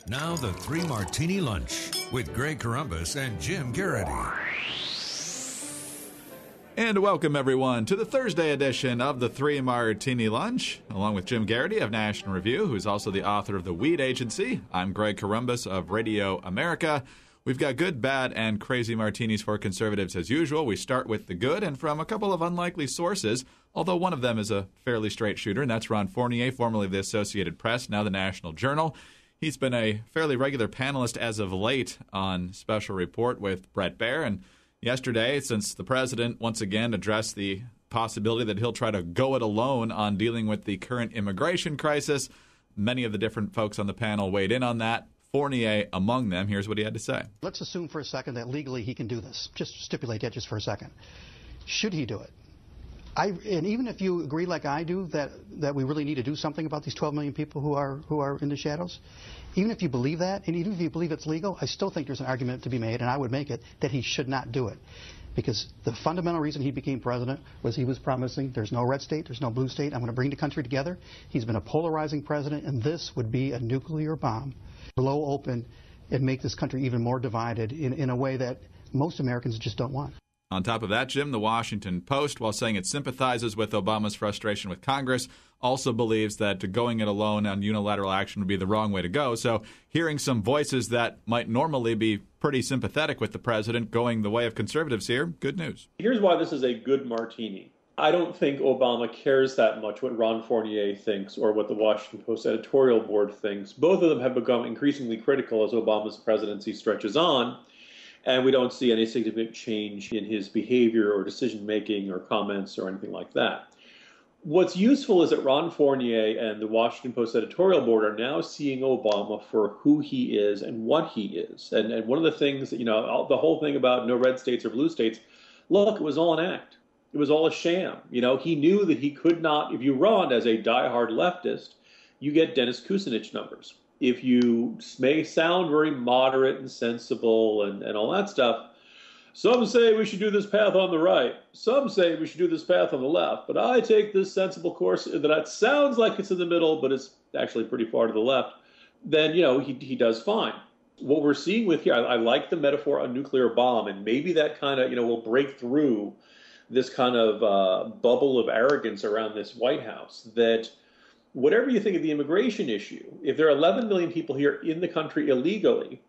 Now the Three Martini Lunch with Greg Corombos and Jim Garrity. And welcome, everyone, to the Thursday edition of the Three Martini Lunch. Along with Jim Garrity of National Review, who's also the author of The Weed Agency. I'm Greg Corombos of Radio America. We've got good, bad, and crazy martinis for conservatives as usual. We start with the good, and from a couple of unlikely sources, although one of them is a fairly straight shooter, and that's Ron Fournier, formerly of the Associated Press, now the National Journal. He's been a fairly regular panelist as of late on Special Report with Bret Baier, and yesterday, since the president once again addressed the possibility that he'll try to go it alone on dealing with the current immigration crisis, many of the different folks on the panel weighed in on that. Fournier among them. Here's what he had to say. Let's assume for a second that legally he can do this. Just stipulate that just for a second. Should he do it? And even if you agree like I do that we really need to do something about these 12 million people who are in the shadows, even if you believe that, and even if you believe it's legal, I still think there's an argument to be made, and I would make it, that he should not do it. Because the fundamental reason he became president was he was promising there's no red state, there's no blue state, I'm going to bring the country together. He's been a polarizing president, and this would be a nuclear bomb. Blow open and make this country even more divided in a way that most Americans just don't want. On top of that, Jim, the Washington Post, while saying it sympathizes with Obama's frustration with Congress, also believes that going it alone on unilateral action would be the wrong way to go. So hearing some voices that might normally be pretty sympathetic with the president going the way of conservatives here, good news. Here's why this is a good martini. I don't think Obama cares that much what Ron Fournier thinks or what the Washington Post editorial board thinks. Both of them have become increasingly critical as Obama's presidency stretches on, and we don't see any significant change in his behavior or decision-making or comments or anything like that. What's useful is that Ron Fournier and the Washington Post editorial board are now seeing Obama for who he is and what he is. And one of the things, that, the whole thing about no red states or blue states, look, it was all an act. It was all a sham. He knew that he could not, if you run as a diehard leftist, you get Dennis Kucinich numbers. If you may sound very moderate and sensible and all that stuff, some say we should do this path on the right. Some say we should do this path on the left. But I take this sensible course that sounds like it's in the middle, but it's actually pretty far to the left. Then, he does fine. What we're seeing with here, I like the metaphor of a nuclear bomb, and maybe that kind of, will break through this kind of bubble of arrogance around this White House, that whatever you think of the immigration issue, if there are 11 million people here in the country illegally,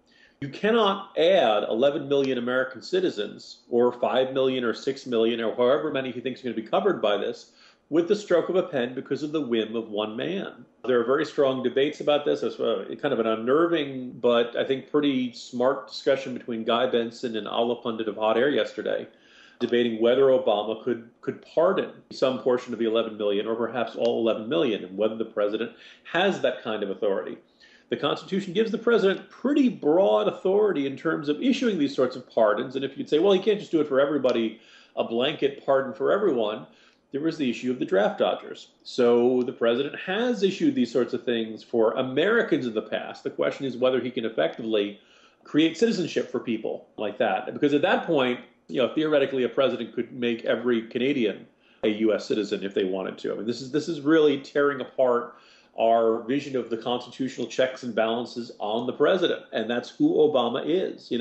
you cannot add 11 million American citizens or 5 million or 6 million or however many he thinks are going to be covered by this with the stroke of a pen because of the whim of one man. There are very strong debates about this. It's kind of an unnerving but I think pretty smart discussion between Guy Benson and Alla Pundit of Hot Air yesterday, debating whether Obama could pardon some portion of the 11 million or perhaps all 11 million and whether the president has that kind of authority. The Constitution gives the president pretty broad authority in terms of issuing these sorts of pardons. And if you'd say, well, he can't just do it for everybody, a blanket pardon for everyone, there was the issue of the draft dodgers. So the president has issued these sorts of things for Americans in the past. The question is whether he can effectively create citizenship for people like that. Because at that point, theoretically, a president could make every Canadian a U.S. citizen if they wanted to. I mean, this is really tearing apart our vision of the constitutional checks and balances on the president, and that's who Obama is.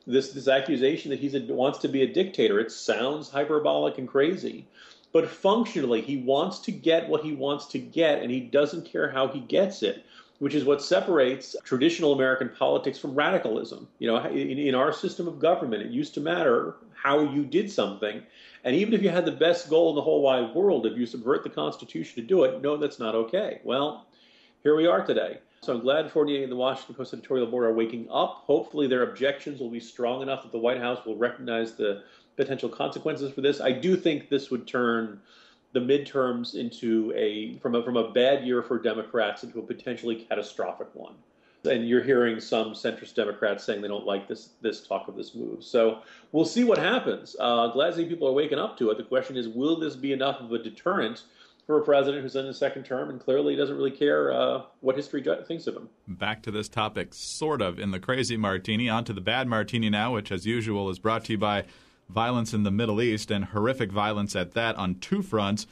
This accusation that he wants to be a dictator, it sounds hyperbolic and crazy, but functionally, he wants to get what he wants to get, and he doesn't care how he gets it, which is what separates traditional American politics from radicalism. In our system of government, it used to matter how you did something. And even if you had the best goal in the whole wide world, if you subvert the Constitution to do it, no, that's not okay. Well, here we are today. So I'm glad Fournier and the Washington Post editorial board are waking up. Hopefully their objections will be strong enough that the White House will recognize the potential consequences for this. I do think this would turn the midterms into from a bad year for Democrats into a potentially catastrophic one. And you're hearing some centrist Democrats saying they don't like this talk of this move. So we'll see what happens. Glad to see people are waking up to it. The question is, will this be enough of a deterrent for a president who's in his second term and clearly doesn't really care what history thinks of him? Back to this topic, sort of, in the crazy martini. On to the bad martini now, which, as usual, is brought to you by violence in the Middle East, and horrific violence at that on two fronts.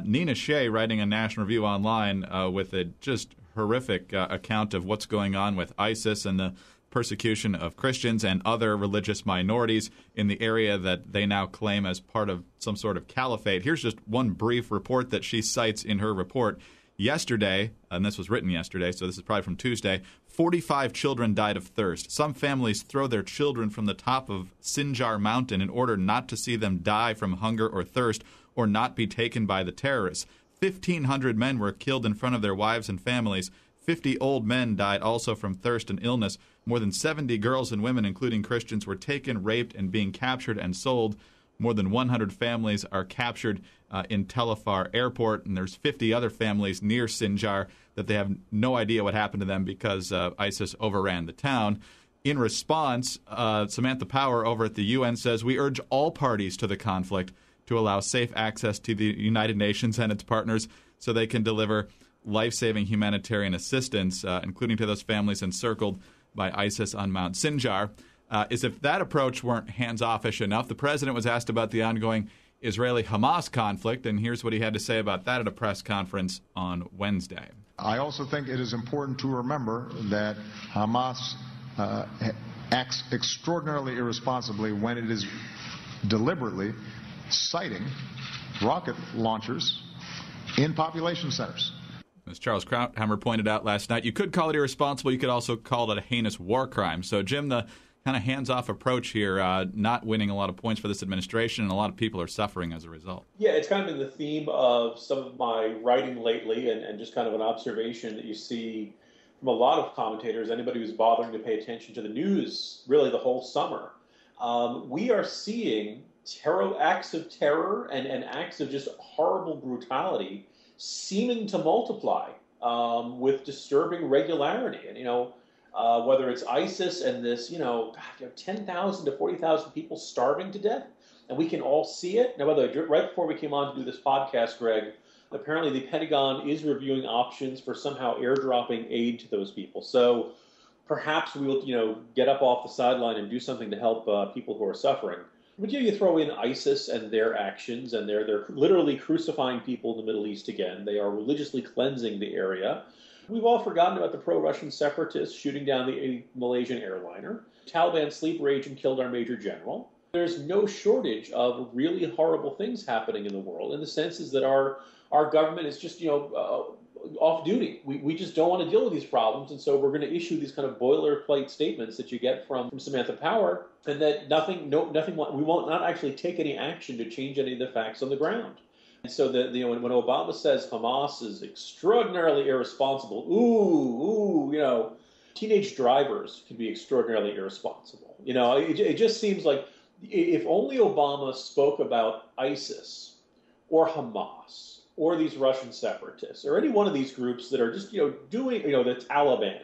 Nina Shea, writing a National Review online with a just horrific account of what's going on with ISIS and the persecution of Christians and other religious minorities in the area that they now claim as part of some sort of caliphate. Here's just one brief report that she cites in her report. Yesterday, and this was written yesterday, so this is probably from Tuesday, 45 children died of thirst. Some families throw their children from the top of Sinjar Mountain in order not to see them die from hunger or thirst or not be taken by the terrorists. 1,500 men were killed in front of their wives and families. 50 old men died also from thirst and illness. More than 70 girls and women, including Christians, were taken, raped, and being captured and sold. More than 100 families are captured in Tel Afar Airport, and there's 50 other families near Sinjar that they have no idea what happened to them because ISIS overran the town. In response, Samantha Power over at the UN says, "We urge all parties to the conflict to allow safe access to the United Nations and its partners so they can deliver life-saving humanitarian assistance, including to those families encircled by ISIS on Mount Sinjar." As if that approach weren't hands-offish enough, the president was asked about the ongoing Israeli-Hamas conflict, and here's what he had to say about that at a press conference on Wednesday. I also think it is important to remember that Hamas acts extraordinarily irresponsibly when it is deliberately siting rocket launchers in population centers. As Charles Krauthammer pointed out last night, you could call it irresponsible. You could also call it a heinous war crime. So, Jim, the kind of hands-off approach here, not winning a lot of points for this administration, and a lot of people are suffering as a result. Yeah, it's kind of been the theme of some of my writing lately, and just kind of an observation that you see from a lot of commentators, anybody who's bothering to pay attention to the news really the whole summer. We are seeing acts of terror and acts of just horrible brutality seeming to multiply with disturbing regularity. And, whether it's ISIS and this, 10,000 to 40,000 people starving to death, and we can all see it. Now, by the way, right before we came on to do this podcast, Greg, apparently the Pentagon is reviewing options for somehow airdropping aid to those people. So perhaps we will, get up off the sideline and do something to help people who are suffering. But you throw in ISIS and their actions, and they're literally crucifying people in the Middle East again. They are religiously cleansing the area. We've all forgotten about the pro-Russian separatists shooting down the Malaysian airliner. Taliban sleeper agent killed our major general. There's no shortage of really horrible things happening in the world, and the sense is that our government is just, off duty. We just don't want to deal with these problems, and so we're going to issue these kind of boilerplate statements that you get from Samantha Power, and that we won't not actually take any action to change any of the facts on the ground. And so that when Obama says Hamas is extraordinarily irresponsible, teenage drivers can be extraordinarily irresponsible. It just seems like if only Obama spoke about ISIS or Hamas or these Russian separatists or any one of these groups that are just doing the Taliban,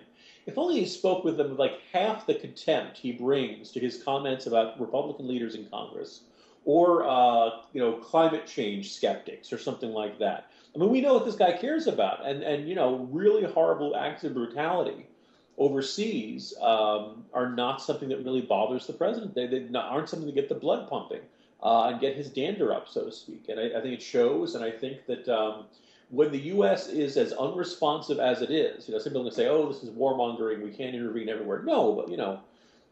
if only he spoke with them with like half the contempt he brings to his comments about Republican leaders in Congress, or climate change skeptics or something like that. I mean, we know what this guy cares about, and really horrible acts of brutality overseas are not something that really bothers the president. They aren't something to get the blood pumping and get his dander up, so to speak. And I think it shows, and I think that when the U.S. is as unresponsive as it is, some people can say, oh, this is warmongering, we can't intervene everywhere. No, but,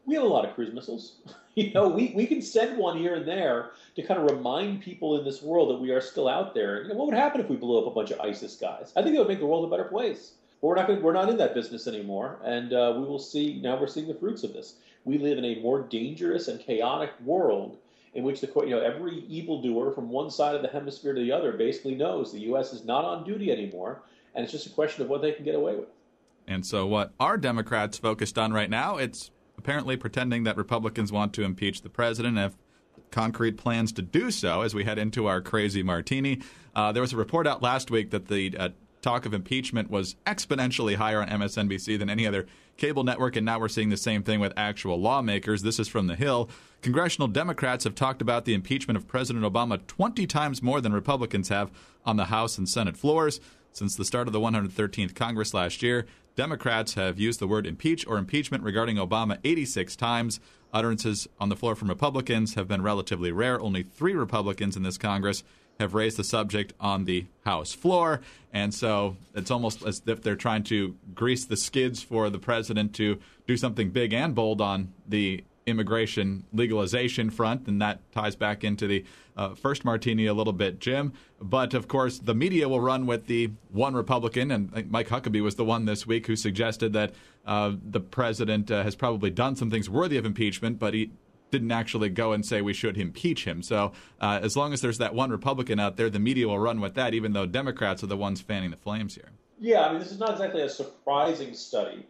we have a lot of cruise missiles. We can send one here and there to kind of remind people in this world that we are still out there. What would happen if we blew up a bunch of ISIS guys? I think it would make the world a better place. But we're not in that business anymore, and we will see. Now we're seeing the fruits of this. We live in a more dangerous and chaotic world in which every evildoer from one side of the hemisphere to the other basically knows the U.S. is not on duty anymore, and it's just a question of what they can get away with. And so, what are Democrats focused on right now? It's apparently pretending that Republicans want to impeach the president and have concrete plans to do so as we head into our crazy martini. There was a report out last week that the talk of impeachment was exponentially higher on MSNBC than any other cable network, and now we're seeing the same thing with actual lawmakers. This is from The Hill. Congressional Democrats have talked about the impeachment of President Obama 20 times more than Republicans have on the House and Senate floors. Since the start of the 113th Congress last year, Democrats have used the word impeach or impeachment regarding Obama 86 times. Utterances on the floor from Republicans have been relatively rare. Only 3 Republicans in this Congress have raised the subject on the House floor. And so it's almost as if they're trying to grease the skids for the president to do something big and bold on the immigration legalization front, and that ties back into the first Martini a little bit, Jim. But, of course, the media will run with the one Republican, and I think Mike Huckabee was the one this week who suggested that the president has probably done some things worthy of impeachment, but he didn't actually go and say we should impeach him. So as long as there's that one Republican out there, the media will run with that, even though Democrats are the ones fanning the flames here. Yeah, I mean, this is not exactly a surprising study.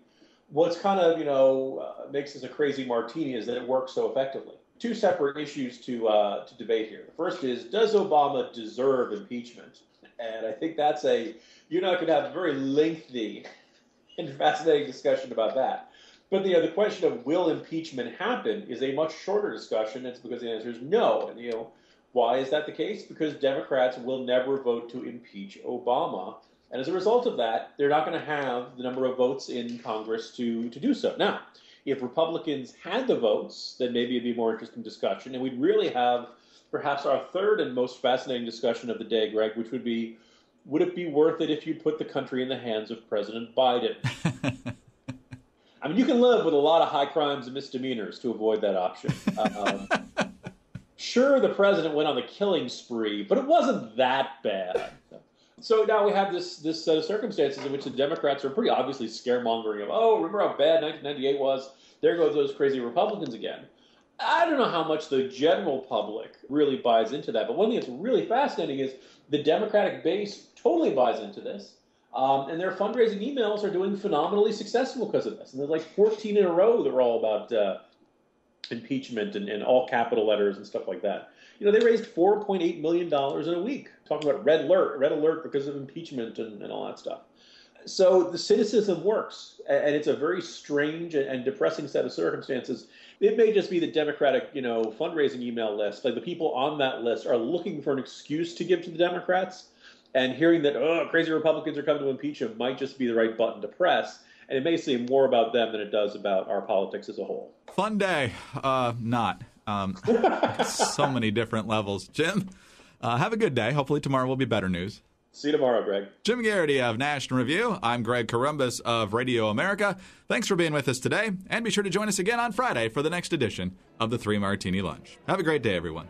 What's kind of, makes this a crazy martini is that it works so effectively. Two separate issues to debate here. The first is, does Obama deserve impeachment? And I think that's you're not going to have a very lengthy and fascinating discussion about that. But the question of will impeachment happen is a much shorter discussion. It's because the answer is no. And, why is that the case? Because Democrats will never vote to impeach Obama. And as a result of that, they're not going to have the number of votes in Congress to do so. Now, if Republicans had the votes, then maybe it'd be a more interesting discussion. And we'd really have perhaps our third and most fascinating discussion of the day, Greg, which would be, would it be worth it if you put the country in the hands of President Biden? I mean, you can live with a lot of high crimes and misdemeanors to avoid that option. Sure, the president went on the killing spree, but it wasn't that bad. So now we have this set of circumstances in which the Democrats are pretty obviously scaremongering of, oh, remember how bad 1998 was? There goes those crazy Republicans again. I don't know how much the general public really buys into that, but one thing that's really fascinating is the Democratic base totally buys into this, and their fundraising emails are doing phenomenally successful because of this. And there's like 14 in a row that are all about impeachment and all capital letters and stuff like that. They raised $4.8 million in a week, talking about red alert because of impeachment and all that stuff. So the cynicism works, and it's a very strange and depressing set of circumstances. It may just be the Democratic, fundraising email list. Like the people on that list are looking for an excuse to give to the Democrats, and hearing that, crazy Republicans are coming to impeach him might just be the right button to press. And it may seem more about them than it does about our politics as a whole. Fun day. Not. So many different levels. Jim, have a good day. Hopefully tomorrow will be better news. See you tomorrow, Greg. Jim Garrity of National Review. I'm Greg Corombos of Radio America. Thanks for being with us today, and be sure to join us again on Friday for the next edition of the 3 Martini Lunch. Have a great day, everyone.